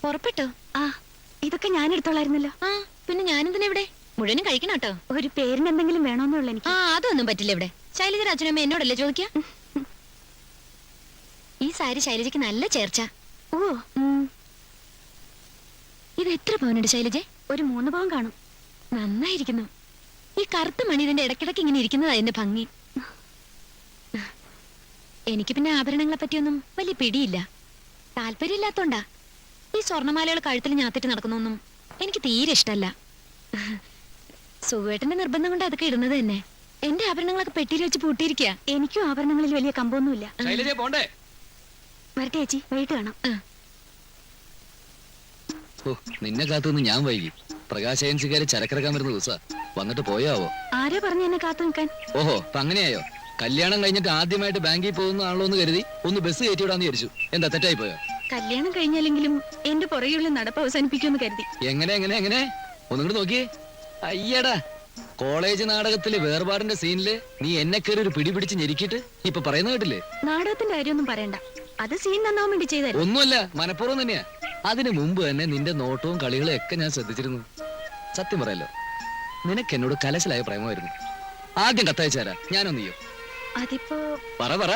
പുറപ്പെട്ടോ? ആ, ഇതൊക്കെ ഞാൻ എടുത്തോളായിരുന്നല്ലോ. ആ, പിന്നെ ഞാനെന്തിനാ ഇവിടെ? മുഴുവനും കഴിക്കണം കേട്ടോ. ഒരു പേരിന് എന്തെങ്കിലും വേണമെന്നുള്ള എനിക്ക്. ആ, അതൊന്നും പറ്റില്ല ഇവിടെ. ശൈലജ അച്ഛനമ്മ എന്നോടല്ലേ ചോദിക്കാ? ഈ സാരി ശൈലജയ്ക്ക് നല്ല ചേർച്ച. ഓ, ഇത് എത്ര പവനുണ്ട് ശൈലജ? ഒരു 3 പവൻ കാണും. നന്നായിരിക്കുന്നു. ഈ കറുത്ത മണി ഇതിന്റെ ഇടയ്ക്കിടയ്ക്ക് ഇങ്ങനെ ഇരിക്കുന്നതാ എന്റെ ഭംഗി. എനിക്ക് പിന്നെ ആഭരണങ്ങളെ പറ്റിയൊന്നും വലിയ പിടിയില്ല. താല്പര്യമില്ലാത്തോണ്ടാ. ഈ സ്വർണ്ണമാലകൾ കഴുത്തിൽ ഞാത്തിട്ട് നടക്കുന്നൊന്നും എനിക്ക് തീരെ ഇഷ്ടല്ല. സുഖേട്ടന്റെ നിർബന്ധം കൊണ്ട് അതൊക്കെ ഇടുന്നത് തന്നെ. എന്റെ ആഭരണങ്ങളൊക്കെ പെട്ടിയിൽ വെച്ച് പൂട്ടിയിരിക്കുക. എനിക്കും ആഭരണങ്ങളിൽ വലിയ കമ്പൊന്നുമില്ല. വരട്ടെ ചേച്ചി, വൈകിട്ട് കാണാം. നിന്നെ കാത്തുനിന്ന് ഞാൻ വൈകി. പ്രകാശ് ഏജൻസിക്കാര് ചരക്കിറക്കാൻ വരുന്ന ദിവസാ. വന്നിട്ട് പോയാവോ? ആരാ പറഞ്ഞു എന്നെ കാത്തു നിൽക്കാൻ? ഓഹോ, അപ്പൊ അങ്ങനെയായോ? കല്യാണം കഴിഞ്ഞിട്ട് ആദ്യമായിട്ട് ബാങ്കിൽ പോകുന്നതാണല്ലോ എന്ന് കരുതി ഒന്ന് ബസ് കയറ്റിവിടാന്ന് വിചാരിച്ചു. എന്താ തെറ്റായി പോയോ? കല്യാണം കഴിഞ്ഞാലെങ്കിലും എന്റെ പുറകെയുള്ള നടപ്പ് അവസാനിപ്പിക്കുമെന്ന് കരുതി. എങ്ങനെ ഒന്നുകൂടെ നോക്കിയേ. അയ്യടാ, കോളേജ് നാടകത്തില് വേർപാടിന്റെ സീനില് നീ എന്നെ കയറി ഒരു പിടി പിടിച്ച് ഞെരുക്കിയിട്ട് ഇപ്പൊ പറയുന്ന കേട്ടില്ലേ? നാടകത്തിന്റെ കാര്യമൊന്നും പറയണ്ട. അത് സീൻ നന്നാവാൻ വേണ്ടി ചെയ്തല്ലേ? ഒന്നുമല്ല, മനഃപൂർവ്വം തന്നെയാ. അതിനു മുമ്പ് തന്നെ നിന്റെ നോട്ടവും കളികളും ഒക്കെ ഞാൻ ശ്രദ്ധിച്ചിരുന്നു. സത്യം പറയല്ലോ, നിനക്ക് എന്നോട് കലശലായ പ്രേമമായിരുന്നു. ആദ്യം കത്തയച്ചാരാ? ഞാനോ നീയോ? അതിപ്പോ പറ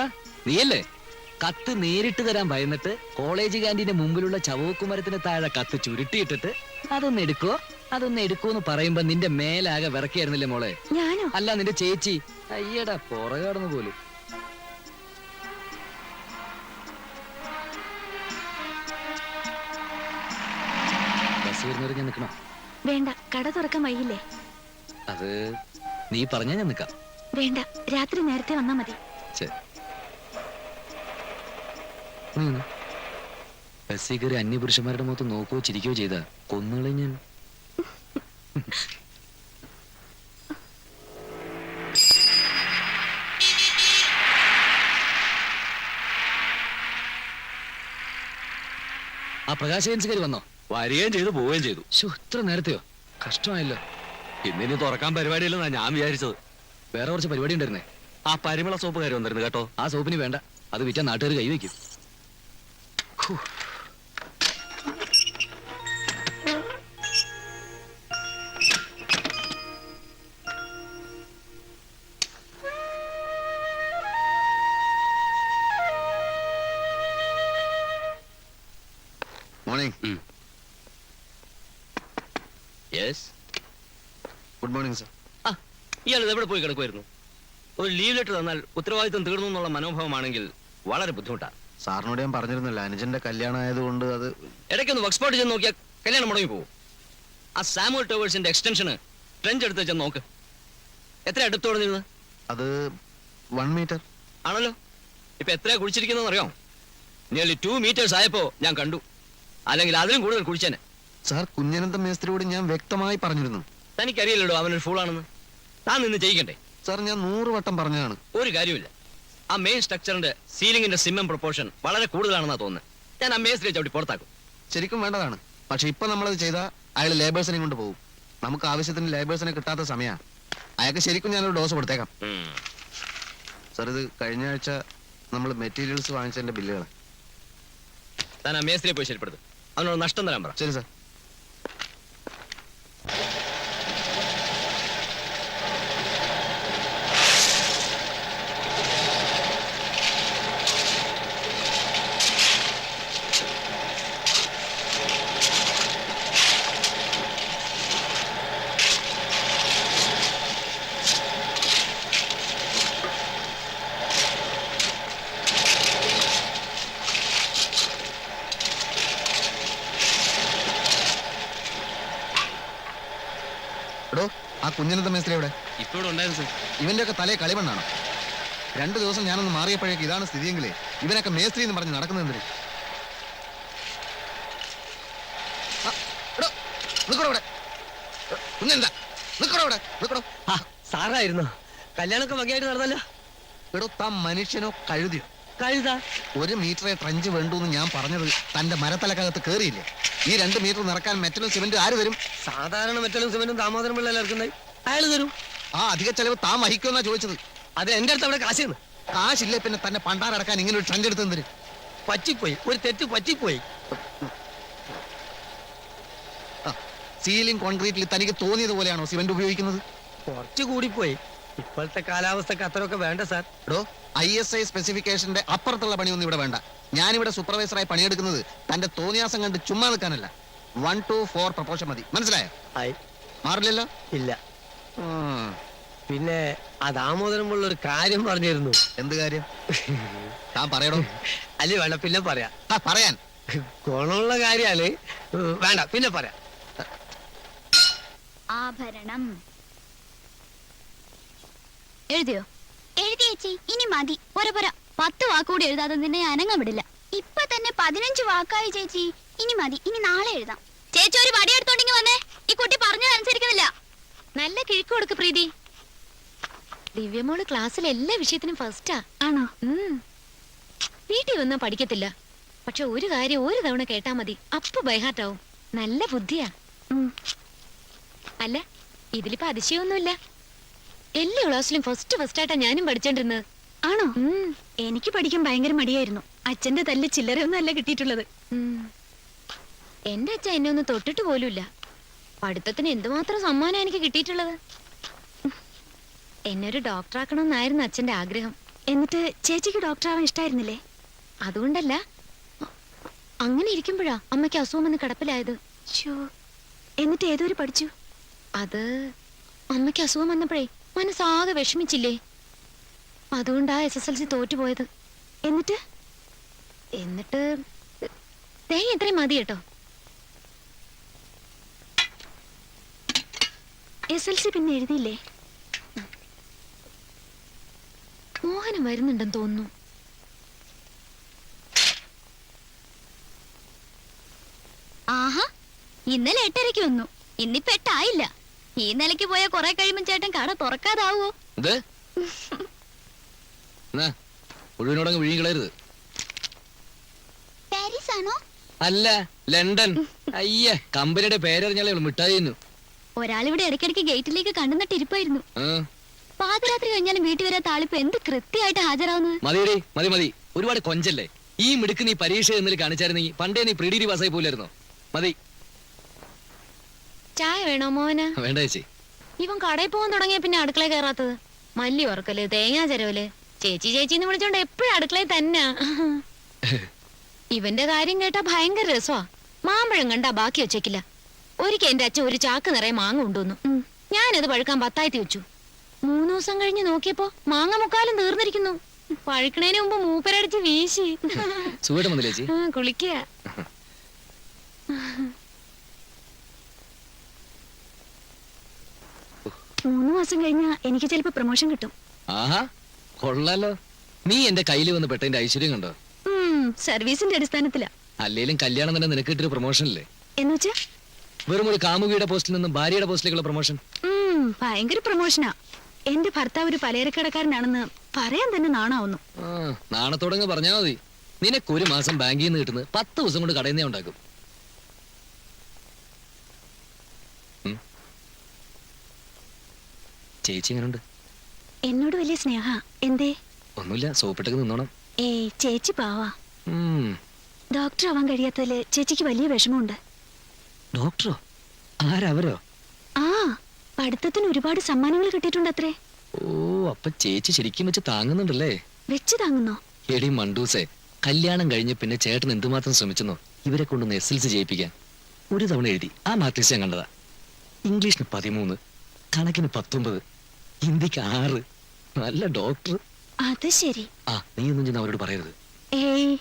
നീയല്ലേ? കത്ത് നേരിട്ട് തരാൻ ഭയന്നിട്ട് കോളേജ് ക്യാന്റീന്റെ മുമ്പിലുള്ള ചവക്കുമരത്തിന് താഴെ കത്ത് ചുരുട്ടിയിട്ടിട്ട് അതൊന്ന് എടുക്കോന്ന് പറയുമ്പോ നിന്റെ മേലാകെ വിറക്കായിരുന്നില്ലേ മോളെ? ഞാനോ? അല്ല, നിന്റെ ചേച്ചി. അയ്യടാ, പുറകടന്നു പോലും. ബസ് വരുന്നവരെ ഞാൻ നിൽക്കണോ? വേണ്ട, കട തുറക്കാൻ വൈകില്ലേ? അത് നീ പറഞ്ഞാ ഞാൻ നിൽക്കാം. വേണ്ട, രാത്രി നേരത്തെ വന്നാ മതി. ശരി. ബസ്സിൽ കയറി അന്യപുരുഷന്മാരുടെ മുഖത്ത് നോക്കുകയോ ചിരിക്കുകയോ ചെയ്താ കൊന്നുകളെ ഞാൻ. ആ പ്രകാശ് ഏജൻസിക്കാർ വന്നോ? വരികയും ചെയ്തു, പോവുകയും ചെയ്തു. ഇത്ര നേരത്തെയോ? കഷ്ടമായല്ലോ. ഇന്നിനി തുറക്കാൻ പരിപാടിയില്ലെന്നാ ഞാൻ വിചാരിച്ചത്. വേറെ കുറച്ച് പരിപാടി ഉണ്ടായിരുന്നേ. ആ പരിമള സോപ്പ് കാര്യം വന്നിരുന്നു കേട്ടോ. ആ സോപ്പിന് വേണ്ട, അത് വിറ്റാ നാട്ടുകാർ കൈവയ്ക്കും. Morning. Yes, good morning sir. ഇയാൾ എവിടെ പോയി കിടക്കുമായിരുന്നു? ഒരു ലീവ് ലെറ്റർ തന്നാൽ ഉത്തരവാദിത്വം തീർന്നു എന്നുള്ള മനോഭാവമാണെങ്കിൽ വളരെ ബുദ്ധിമുട്ടാണ്. സാറിനോട് ഞാൻ പറഞ്ഞിരുന്നില്ല, അനുജന്റെ കല്യാണം ആയതുകൊണ്ട് അത്. ഇടയ്ക്കൊന്ന് വർക്ക് സ്പോട്ട് ചെന്ന് നോക്കിയാൽ കല്യാണം മുടങ്ങി പോകും. ആ സാമുവൽ ടവേഴ്സിന്റെ എക്സ്റ്റൻഷന് ട്രെഞ്ച് എടുത്ത് വെച്ചാൽ നോക്ക്. എത്ര അടുത്തോടെ നിന്ന്? അത് 1 മീറ്റർ ആണല്ലോ. ഇപ്പൊ എത്രയാ കുഴിച്ചിരിക്കുന്നതെന്ന് അറിയാം? നിയർലി 2 മീറ്റേഴ്സ് ആയപ്പോ ഞാൻ കണ്ടു. അല്ലെങ്കിൽ അതിലും കൂടുതൽ കുഴിച്ചേനെ. സാർ, കുഞ്ഞനന്ത മേസ്ത്രിയോട് ഞാൻ വ്യക്തമായി പറഞ്ഞിരുന്നു. തനിക്കറിയില്ലല്ലോ അവനൊരു ഫൂളാണെന്ന്. താൻ നിന്ന് ചെയ്യിക്കണ്ടേ? സാർ, ഞാൻ 100 വട്ടം പറഞ്ഞതാണ്. ഒരു കാര്യമില്ല. ആ മെയിൻ സ്ട്രക്ചറിന്റെ സീലിംഗിന്റെ സിമ്മം പ്രൊപ്പോർഷൻ വളരെ കൂടുതലാണെന്നാ തോന്നുന്നത്. ഞാൻ ആ മേസ്ത്രിയെ ചവിട്ടി പുറത്താക്കും. ശരിക്കും വേണ്ടതാണ്. പക്ഷെ ഇപ്പൊ നമ്മളത് ചെയ്താൽ അയാൾ ലേബേഴ്സിനെ കൊണ്ട് പോകും. നമുക്ക് ആവശ്യത്തിന് ലേബേഴ്സിനെ കിട്ടാത്ത സമയ. അയാൾക്ക് ശരിക്കും ഞാനൊരു ഡോസ് കൊടുത്തേക്കാം. സാർ, ഇത് കഴിഞ്ഞ ആഴ്ച നമ്മൾ മെറ്റീരിയൽസ് വാങ്ങിച്ചതിന്റെ ബില്ലുകൾ. താൻ ആ മേസ്ത്രിയെ പോയി ശരിപ്പെടുത്തും. അവനോട് നഷ്ടം തരാൻ പറ. ശരി സാർ. എടോ, ആ കുഞ്ഞനന്ത മേസ്ത്രി എവിടെ? ഇപ്പോഴും ഉണ്ടായിരുന്നു സർ. ഇവന്റെ ഒക്കെ തലയെ കളിമണ്ണാണോ? 2 ദിവസം ഞാനൊന്ന് മാറിയപ്പോഴേക്ക് ഇതാണ് സ്ഥിതിയെങ്കിലേ ഇവനൊക്കെ മേസ്ത്രി എന്ന് പറഞ്ഞ് നടക്കുന്നതെന്തിന്? സാറായിരുന്നു. കല്യാണമൊക്കെ വകയായിട്ട് നടന്നല്ലോ. എടോ, താൻ മനുഷ്യനോ കഴുതിയോ? കഴുതാ. 1 മീറ്ററെ ട്രഞ്ച് വേണ്ടു എന്ന് ഞാൻ പറഞ്ഞത് തന്റെ മരത്തലക്കകത്ത് കേറിയില്ലേ? ഈ 2 മീറ്റർ നിറക്കാൻ മെറ്റലും സിമെന്റും ആര് തരും? സാധാരണ മെറ്റലും സിമെന്റും ദാമോദരൻ പിള്ളേർ ഇറക്കുന്നത് അയാൾ തരും. ആ അധിക ചെലവ് താൻ വഹിക്കുമെന്നാ ചോദിച്ചത്. അത് എന്റെ അടുത്ത് അവിടെ കാശിന്ന്. കാശില്ലേ പിന്നെ തന്നെ പണ്ടാറടക്കാൻ ഇങ്ങനെ ഒരു ട്രഞ്ച് എടുത്തെന്തിന്? പറ്റിപ്പോയി, ഒരു തെറ്റ് പറ്റിപ്പോയി. സ്റ്റീലും കോൺക്രീറ്റിൽ തനിക്ക് തോന്നിയത് പോലെയാണോ സിമന്റ് ഉപയോഗിക്കുന്നത്? കുറച്ച് കൂടിപ്പോയി. ഇപ്പോഴത്തെ കാലാവസ്ഥക്ക് അത്രയൊക്കെ വേണ്ട സാർ. എടോ, ISI സ്പെസിഫിക്കേഷന്റെ അപ്പുറത്തുള്ള പണിയൊന്നും ഇവിടെ വേണ്ട. ഞാനിവിടെ സൂപ്പർവൈസറായി പണിയെടുക്കുന്നത് തന്റെ തോന്നിയാസം കണ്ട് ചുമ്മാ നിൽക്കാനല്ല. 1 to 4 പ്രപ്പോഷൻ മതി. മനസ്സിലായോ? ആയി. മാറില്ലല്ലോ? ഇല്ല. ഉം. പിന്നെ ആ ദാമോദരമുള്ള ഒരു കാര്യം പറഞ്ഞിരുന്നു. എന്ത് കാര്യം? താൻ പറയടോ. അല്ല വേണ്ട, പിന്നെ പറയാം. പറയാൻ ഗുണമുള്ള കാര്യാണ്. വേണ്ട, പിന്നെ പറയാം. ആഭരണം എഴുതിയോ? എഴുതി ചേച്ചി, ഇനി മതി. പോരാ 10 വാക്കുകൂടി എഴുതാതെ നിന്നെ അനങ്ങ വിടില്ല. ഇപ്പൊ തന്നെ 15 വാക്കായി ചേച്ചി. ഇനി മതി, ഇനി നാളെ എഴുതാം. ചേച്ചി ഒരു വടി എടുത്തോണ്ടെങ്കിൽ വന്നേ. ഈ കുട്ടി പറഞ്ഞതനുസരിക്കുന്നില്ല. നല്ല കിഴക്ക് കൊടുക്ക് പ്രീതി. ദിവ്യമോള് ക്ലാസ്സിൽ എല്ലാ വിഷയത്തിനും ഫസ്റ്റാ. ആണോ? വീട്ടിൽ വന്നാ പഠിക്കത്തില്ല. പക്ഷെ ഒരു കാര്യം ഒരു തവണ കേട്ടാ മതി, അപ്പൊ ബൈഹാർട്ടാവും. നല്ല ബുദ്ധിയാ. അല്ല, ഇതിലിപ്പോ അതിശയൊന്നുമില്ല. എല്ലാ ക്ലാസ്സിലും ഫസ്റ്റായിട്ടാ ഞാനും പഠിച്ചോണ്ടിരുന്നത്. ആണോ? എനിക്ക് പഠിക്കാൻ ഭയങ്കര മടിയായിരുന്നു. അച്ഛന്റെ തല്ല് ചില്ലറയൊന്നും അല്ല കിട്ടിയിട്ടുള്ളത്. എന്റെ അച്ഛൻ എന്നെ ഒന്നും തൊട്ടിട്ട് പോലുമില്ല. പഠിത്തത്തിന് എന്തുമാത്രം സമ്മാനം എനിക്ക് കിട്ടിയിട്ടുള്ളത്. എന്നെ ഒരു ഡോക്ടറാക്കണമെന്നായിരുന്നു അച്ഛന്റെ ആഗ്രഹം. എന്നിട്ട് ചേച്ചിക്ക് ഡോക്ടറാവാൻ ഇഷ്ടായിരുന്നില്ലേ? അതുകൊണ്ടല്ല, അങ്ങനെ ഇരിക്കുമ്പോഴാ അമ്മയ്ക്ക് അസുഖം വന്ന് കിടപ്പിലായത്. എന്നിട്ട് ഏതൊരു പഠിച്ചു? അത് അമ്മയ്ക്ക് അസുഖം വന്നപ്പോഴേ മനസ്സാകെ വിഷമിച്ചില്ലേ. അതുകൊണ്ടാ SSLC തോറ്റുപോയത്. എന്നിട്ട് തേങ്ങ ഇത്രയും മതി കേട്ടോ. SSLC പിന്നെ എഴുതിയില്ലേ? മോഹനം വരുന്നുണ്ടെന്ന് തോന്നുന്നു. ആഹാ, ഇന്നലെ 8:30 വന്നു. ഇന്നിപ്പോ 8 ആയില്ല. ഈ നിലയ്ക്ക് പോയാ കുറെ കഴിയുമ്പോൾ ചേട്ടൻ കട തുറക്കാതാവോ? മുഴുവനോടങ്ങ് വിഴുങ്ങിക്കളയരുത്. പാരീസ് ആണോ? അല്ല, ലണ്ടൻ. അയ്യേ, കമ്പനിയുടെ പേരറിഞ്ഞാലേ മിഠായിരുന്നു. ഒരാളിവിടെ ഇടയ്ക്കിടയ്ക്ക് ഗേറ്റിലേക്ക് കണ്ടുനട്ടിരിപ്പായിരുന്നു. പാതിരാത്രി കഴിഞ്ഞാലും വീട്ടിൽ വരാൻ താളിപ്പ് എന്ത് കൃത്യമായിട്ട് ഹാജരാവുന്നത്. മതിയടി, മതി. ഒരുപാട് കൊഞ്ചല്ലേ. ഈ മിടുക്ക് നീ പരീക്ഷ എന്നിൽ കാണിച്ചായിരുന്നെങ്കിൽ പണ്ടേ നീ പ്രീ ഡിഗ്രി പാസ്സായി പോലായിരുന്നോ? മതി. ചായ വേണോ മോഹന? വേണ്ട ചേച്ചി. ഇവൻ കടയിൽ പോകാൻ തുടങ്ങിയ പിന്നെ അടുക്കള കയറാത്തത്. മല്ലി ഉറക്കല്, തേങ്ങാ ചരവല്, ചേച്ചിന്ന് വിളിച്ചോണ്ട് എപ്പോഴും അടുക്കളയിൽ തന്നെ. ഇവന്റെ കാര്യം കേട്ടാ ഭയങ്കര രസമാ. മാമ്പഴം കണ്ടാ ബാക്കി വെച്ചേക്കില്ല. ഒരിക്കൽ എന്റെ അച്ഛൻ ഒരു ചാക്ക് നിറയെ മാങ്ങ കൊണ്ടുവന്നു. ഞാനത് പഴുക്കാൻ 10 വെച്ചു. 3 ദിവസം കഴിഞ്ഞ് നോക്കിയപ്പോ മാങ്ങ മുക്കാലും തീർന്നിരിക്കുന്നു. പഴുക്കണേന് മുമ്പ് മൂപ്പരടിച്ച് വീശി. സുഖമായിട്ട് വന്നില്ലേ ചേച്ചി? കുളിക്കുക. 3 മാസം കഴിഞ്ഞാ എനിക്ക് ചിലപ്പോ പ്രൊമോഷൻ കിട്ടും. ആഹാ, കൊള്ളാലോ. നീ എന്റെ കയ്യിൽ വന്ന് പെട്ടതിന്റെ ഐശ്വര്യം കണ്ടോ? സർവീസിന്റെ അടിസ്ഥാനത്തിലാ. അല്ലേലും കല്യാണം തന്നെ നിനക്ക് കിട്ടിയൊരു പ്രൊമോഷൻ അല്ലേ? എന്നുവെച്ചാ വെറും ഒരു കാമുകിയുടെ പോസ്റ്റിൽ നിന്നും ഭാര്യയുടെ പോസ്റ്റിലേക്കുള്ള പ്രൊമോഷൻ. ഭയങ്കര പ്രൊമോഷനാ. എന്റെ ഭർത്താവ് ഒരു പലചരക്കടക്കാരനാണെന്ന് പറയാൻ തന്നെ നാണാവുന്നു. നാണത്തോടങ്ങ് പറഞ്ഞാ മതി. നിനക്കൊരു മാസം ബാങ്കിൽ നിന്ന് കിട്ടുന്നത് 10 ദിവസം കൊണ്ട് കടയിൽ നിന്നേ ഉണ്ടാക്കും. ചേച്ചി എങ്ങനുണ്ട്? എന്നോട് വലിയ സ്നേഹ. എന്തേ? ഒന്നുമില്ല, സോപ്പിട്ടൊക്കെ നിന്നോണം. ഏയ്, ചേച്ചി പാവാ. ഡോക്ടർ ആവാൻ കഴിയാത്തതില് ചേച്ചിക്ക് വലിയ വിഷമമുണ്ട്. ഡോക്ടറോ? ആരവരോ? ആ, പഠിത്തത്തിന് ഒരുപാട് സമ്മാനങ്ങൾ കിട്ടിയിട്ടുണ്ട് അത്രേ. ഓ, അപ്പൊ ചേച്ചി ശരിക്കും വെച്ച് താങ്ങുന്നുണ്ടല്ലേ? വെച്ച് താങ്ങുന്നോ? എടി മണ്ടൂസേ, കല്യാണം കഴിഞ്ഞ് പിന്നെ ചേട്ടൻ എന്തുമാത്രം ശ്രമിച്ചെന്നോ ഇവരെ കൊണ്ടൊന്ന് SSLC ചെയ്യിപ്പിക്കാൻ. ഒരു തവണ എഴുതി, ആ മാട്രിക്സ് ഞാൻ കണ്ടതാ. ഇംഗ്ലീഷിന് 13, കണക്കിന് 19, ഹിന്ദിക്ക് 6. നല്ല ഡോക്ടർ. അത് ശരി. നീ ഒന്നും ചെന്ന് അവരോട് പറയരുത്. ഏയ്,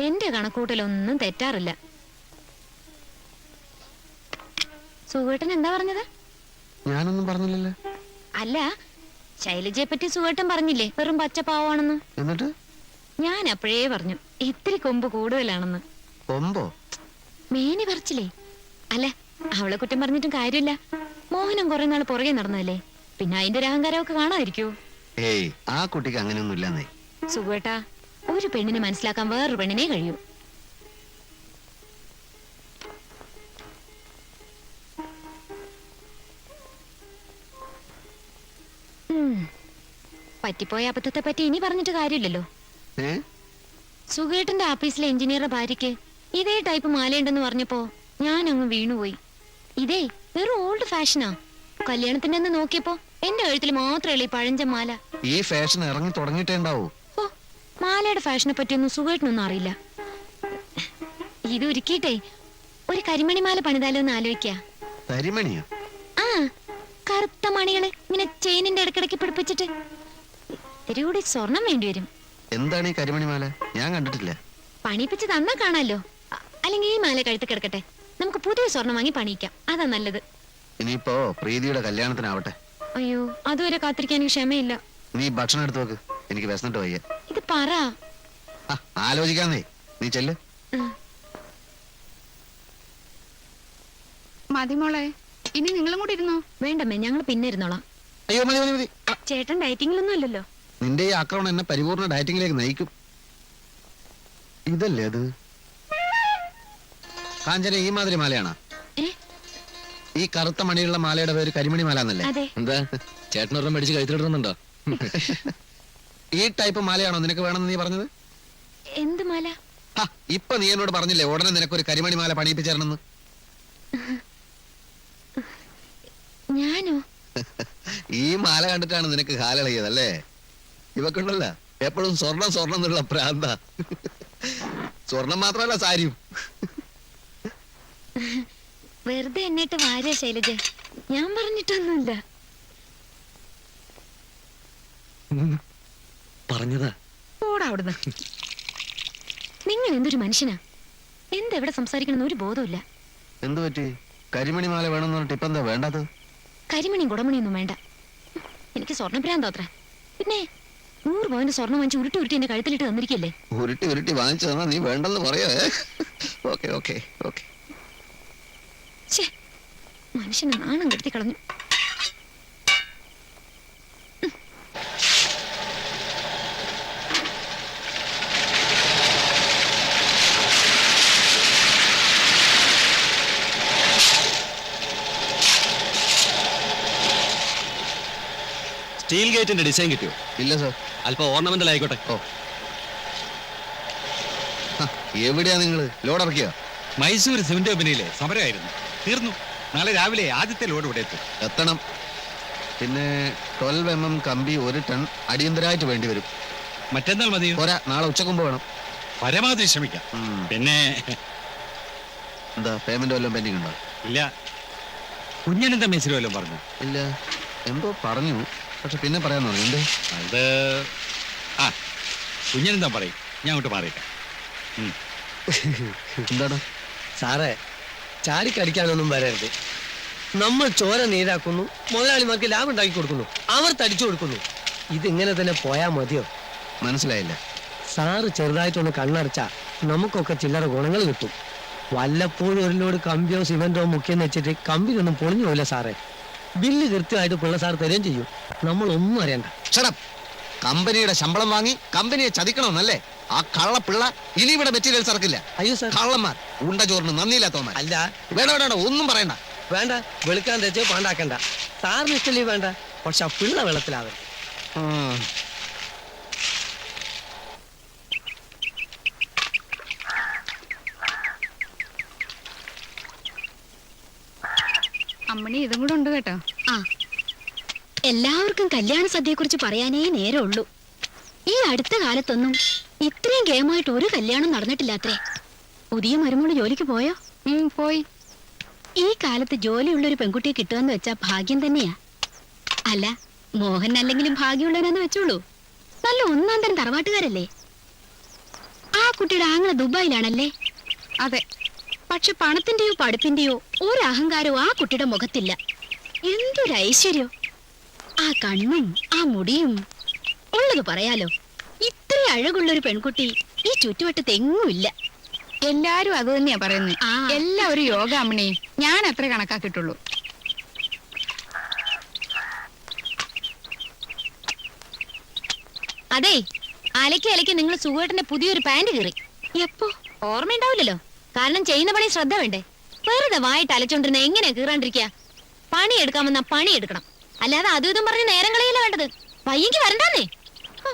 എന്റെ കണക്കൂട്ടലൊന്നും തെറ്റാറില്ല. സുഖേട്ടൻ എന്താ പറഞ്ഞത്? ഞാനൊന്നും പറഞ്ഞില്ലല്ലോ. അല്ല, ശൈലജയെ പറ്റി സുഖേട്ടൻ പറഞ്ഞില്ലേ വെറും പച്ചപ്പാവാണെന്ന്? എന്നിട്ട് ഞാൻ അപ്പോഴേ പറഞ്ഞു ഇത്തിരി കൊമ്പ് കൂടുതലാണെന്ന്. കൊമ്പോ? മേനി പറിച്ചില്ലേ? അല്ല, അവളെ കുറ്റം പറഞ്ഞിട്ടും കാര്യമില്ല. മോഹനം കുറെ നാൾ പുറകെ നടന്നതല്ലേ, പിന്നെ അതിന്റെ ഒരു അഹങ്കാരമൊക്കെ കാണാതിരിക്കൂ. ഏയ് ആ കുട്ടിക്ക് അങ്ങനെയൊന്നും ഇല്ലെന്നേ. സുഖേട്ടാ, ഒരു പെണ്ണിനെ മനസ്സിലാക്കാൻ വേറൊരു പെണ്ണിനെ കഴിയൂ. പറ്റിപ്പോയ അബദ്ധത്തെ പറ്റി ഇനി പറഞ്ഞിട്ട് കാര്യമില്ലല്ലോ. ഏ സുഖേട്ടന്റെ ഓഫീസിലെ എഞ്ചിനീയറുടെ ഭാര്യയ്ക്ക് ഇതേ ടൈപ്പ് മാലയുണ്ടെന്ന് പറഞ്ഞപ്പോ ഞാൻ അങ്ങ് വീണുപോയി. ഇതേ വെറും ഓൾഡ് ഫാഷനാ. കല്യാണത്തിന്റെ അന്ന് നോക്കിയപ്പോ എന്റെ കഴുത്തിൽ മാത്രമേ ഈ പഴഞ്ചൻ മാല. ഈ ഫാഷൻ ഇറങ്ങി തുടങ്ങിയിട്ടേ ഉണ്ടാവൂ. ഓ, മാലയുടെ ഫാഷനെ പറ്റിയൊന്നും സുഖേട്ടനൊന്നും അറിയില്ല. ഇത് ഒരുക്കിയിട്ടേ ഒരു കരിമണി മാല പണിതാലോ എന്ന് ആലോചിക്ക. കരിമണിയോ? ആ, കറുത്ത മണികള് ഇങ്ങനെ ചെയിനിന്റെ ഇടക്കിടക്ക് പിടിപ്പിച്ചിട്ട്. ഇത്തിരി കൂടി സ്വർണം വേണ്ടി വരും. എന്താണ് ഈ കരിമണി മാല? ഞാൻ കണ്ടിട്ടില്ല. പണിപ്പിച്ച് തന്നാ കാണാലോ. അല്ലെങ്കിൽ ഈ മാല കഴുത്ത് കിടക്കട്ടെ, നമുക്ക് പുതിയ സ്വർണം വാങ്ങി പണിയിക്കാം. അതാ നല്ലത്. ഇനിയിപ്പോ പ്രീതിയുടെ കല്യാണത്തിനാവട്ടെ. അയ്യോ, അതുവരെ കാത്തിരിക്കാൻ എനിക്ക് ക്ഷമയില്ല. നീ ഭക്ഷണം എടുത്തു വെക്ക്, എനിക്ക് വിശന്നിട്ട് വയ്യ. ഇത് പറ. ആലോചിക്കാന്നേ, നീ ചെല്ല്. മതി മോളെ, ഇനി നിങ്ങളും കൂടി ഇരുന്നോ? വേണ്ടമ്മേ, ഞങ്ങൾ പിന്നെ ഇരുന്നോളാം. അയ്യോ മതി മതി മതി. ചേട്ടൻ ഡയറ്റിങ്ങിലൊന്നും അല്ലല്ലോ. നിന്റെ ഈ ആക്രമണം എന്നെ പരിപൂർണ ഡയറ്റിങ്ങിലേക്ക് നയിക്കും. ഇതല്ലേ അത്? കാഞ്ചന ഈ മാതിരി മാലയാണോ? ഏ? ഈ കറുത്ത മണിയുള്ള മാലയുടെ പേര് കരിമണി മാല എന്നല്ലേ? അതെ. എന്താ ചേട്ടനൊരെണ്ണം മേടിച്ച് കഴുത്തിലിടുന്നുണ്ടോ? ഈ ടൈപ്പ് മാലയാണോ നിനക്ക് വേണമെന്ന് നീ പറഞ്ഞത്? എന്ത് മാല? ഇപ്പൊ നീ എന്നോട് പറഞ്ഞില്ലേ ഉടനെ നിനക്കൊരു കരിമണി മാല പണിയിപ്പിച്ചേരണമെന്ന്? ഞാനോ? ഈ മാല കണ്ടിട്ടാണ് നിനക്ക് കാലിളകിയതല്ലേ? ഇവക്കുണ്ടല്ല എപ്പോഴും സ്വർണം സ്വർണം എന്നുള്ള പ്രാന്ത. സ്വർണം മാത്രമല്ല സാരിയും. വെറുതെ എന്നിട്ട് വാര്യ ശൈലജ, ഞാൻ പറഞ്ഞിട്ടൊന്നുമില്ല. പറഞ്ഞതാ. ഓടാ അവിടുന്ന്. നിങ്ങൾ എന്തൊരു മനുഷ്യനാ! എന്തെവിടെ സംസാരിക്കണമെന്ന് ഒരു ബോധമില്ല. എന്തു പറ്റി? കരിമണി മാല വേണമെന്ന് പറഞ്ഞിട്ട് ഇപ്പൊ എന്താ വേണ്ടത്? കരിമണിയും കുടമണിയൊന്നും വേണ്ട. എനിക്ക് സ്വർണ്ണഭ്രാന്താത്ര. പിന്നെ 100 പവന്റെ സ്വർണ്ണം വാങ്ങിച്ച് ഉരുട്ടി ഉരുട്ടി എന്റെ കഴുത്തിലിട്ട് തന്നിരിക്കല്ലേ. ഉരുട്ടി ഉരുട്ടി വാങ്ങിച്ചു തന്നാ നീ വേണ്ടെന്ന് പറയോ? Okay okay okay. മനുഷ്യനെ നാണം കെടുത്തി കളഞ്ഞു. സ്റ്റീൽ ഗേറ്റിന്റെ ഡിസൈൻ കിട്ടിയോ? ഇല്ല സർ. അല്പം ഓർണമെന്റൽ ആയിക്കോട്ടെ. ഓ, എവിടെയാ നിങ്ങള്? ലോഡ് ഇറക്കിയ? മൈസൂർ സിമന്റ് കമ്പനിയിലെ സമരമായിരുന്നു, തീർന്നു. നാളെ രാവിലെ ആദ്യത്തെ ലോഡ് ഇവിടെ എത്തും. എത്തണം. പിന്നെ 12 mm കമ്പി 1 ടൺ അടിയന്തരമായിട്ട് വേണ്ടി വരും. മറ്റന്നാൾ മതിയോ? പോരാ, നാളെ ഉച്ചക്കുമ്പ് വേണം. പരമാവധി ശ്രമിക്കാം. പിന്നെ എന്താ പേയ്മെന്റ് വല്ലതും പെൻഡിങ് ഉണ്ടോ? ഇല്ല. കുഞ്ഞനെന്താ മെസ്സിൽ വല്ലതും പറഞ്ഞു? ഇല്ല, എന്തോ പറഞ്ഞു, പക്ഷെ പിന്നെ പറയാൻ പറഞ്ഞു. എന്ത്? അത് ആ കുഞ്ഞനെന്താ പറയും, ഞാൻ അങ്ങോട്ട് മാറിയിട്ടാ. എന്താണ് സാറേ, ചാടിക്കടിക്കാനൊന്നും വരരുത്. നമ്മൾ ചോര നീരാക്കുന്നു, മുതലാളിമാർക്ക് ലാഭം ഉണ്ടാക്കി കൊടുക്കുന്നു, അവർ തടിച്ചു കൊടുക്കുന്നു. ഇതിങ്ങനെ തന്നെ പോയാ മതിയോ? മനസ്സിലായില്ല. സാറ് ചെറുതായിട്ടൊന്ന് കണ്ണടച്ചാ നമുക്കൊക്കെ ചില്ലറ ഗുണങ്ങൾ കിട്ടും. വല്ലപ്പോഴും ഒരു ലോഡ് കമ്പിയോ സിമെന്റോ മുക്കിയെന്ന് വെച്ചിട്ട് കമ്പിയൊന്നും പൊളിഞ്ഞു പോയില്ല സാറേ. ബില്ല് കൃത്യമായിട്ട് പിള്ള സാർ തരുകയും ചെയ്യും. നമ്മളൊന്നും അറിയണ്ട. ഷടപ്പ്. കമ്പനിയുടെ ശമ്പളം വാങ്ങി കമ്പനിയെ ചതിക്കണമെന്നല്ലേ ആ കള്ള പിള്ള? ഇനി ഇവിടെ മെറ്റീരിയൽസ് ഇറക്കില്ല. അയ്യോ സാർ, കള്ളന്മാർ, ഉണ്ട ചോറിന് നന്ദിയില്ലാത്തവന്മാർ. അല്ല വേണ്ട വേണ്ട, ഒന്നും പറയണ്ട. വേണ്ട, വെളുക്കാൻ തേച്ച് പാണ്ടാക്കണ്ട. സാറിന് ഇഷ്ടല്ലേ വേണ്ട, പക്ഷെ ആ പിള്ള വെള്ളത്തിലാവരുത്. അമ്മണി ഇതും കൂടെ ഉണ്ട് കേട്ടോ. ആ, എല്ലാവർക്കും കല്യാണ സദ്യയെ കുറിച്ച് പറയാനേ നേരമുള്ളൂ. ഈ അടുത്ത കാലത്തൊന്നും ഇത്രയും ഗെയിമായിട്ട് ഒരു കല്യാണം നടന്നിട്ടില്ലാത്രേ. പുതിയ മരുമോള് ജോലിക്ക് പോയോ? പോയി. ഈ കാലത്ത് ജോലിയുള്ളൊരു പെൺകുട്ടിയെ കിട്ടുമെന്ന് വെച്ചാ ഭാഗ്യം തന്നെയാ. അല്ല, മോഹൻ അല്ലെങ്കിലും ഭാഗ്യമുള്ളവരെന്ന് വെച്ചോളൂ. നല്ല ഒന്നാം തരം തറവാട്ടുകാരല്ലേ. ആ കുട്ടിയുടെ ആങ്ങള ദുബായിലാണല്ലേ? അതെ. പക്ഷെ പണത്തിന്റെയോ പഠിപ്പിന്റെയോ ഒരു അഹങ്കാരവും ആ കുട്ടിയുടെ മുഖത്തില്ല. എന്തൊരു ഐശ്വര്യോ! ആ കണ്ണും ആ മുടിയും. ഉള്ളത് പറയാലോ, ഇത്ര അഴകുള്ളൊരു പെൺകുട്ടി ഈ ചുറ്റുവട്ടത്ത് എങ്ങുമില്ല. എല്ലാരും അത് തന്നെയാ പറയുന്നത്. ആ. എല്ലാം ഒരു യോഗ അമ്മണി. ഞാൻ അത്ര കണക്കാക്കിട്ടുള്ളൂ. അതെ, അലക്കി അലക്കി നിങ്ങൾ സുഖേട്ടന്റെ പുതിയൊരു പാന്റ് കീറി. എപ്പോ? ഓർമ്മയുണ്ടാവില്ലല്ലോ, കാരണം ചെയ്യുന്ന പണി ശ്രദ്ധ വേണ്ടേ. വെറുതെ വായിട്ട് അലച്ചോണ്ടിരുന്ന എങ്ങനെയാ കീറാണ്ടിരിക്കുക? പണി എടുക്കാമെന്നാ പണി എടുക്കണം, അല്ലാതെ അതും ഇതും പറഞ്ഞ് നേരം കളയല്ല വേണ്ടത്. വയ്യെങ്കി വരണ്ടാന്നേ.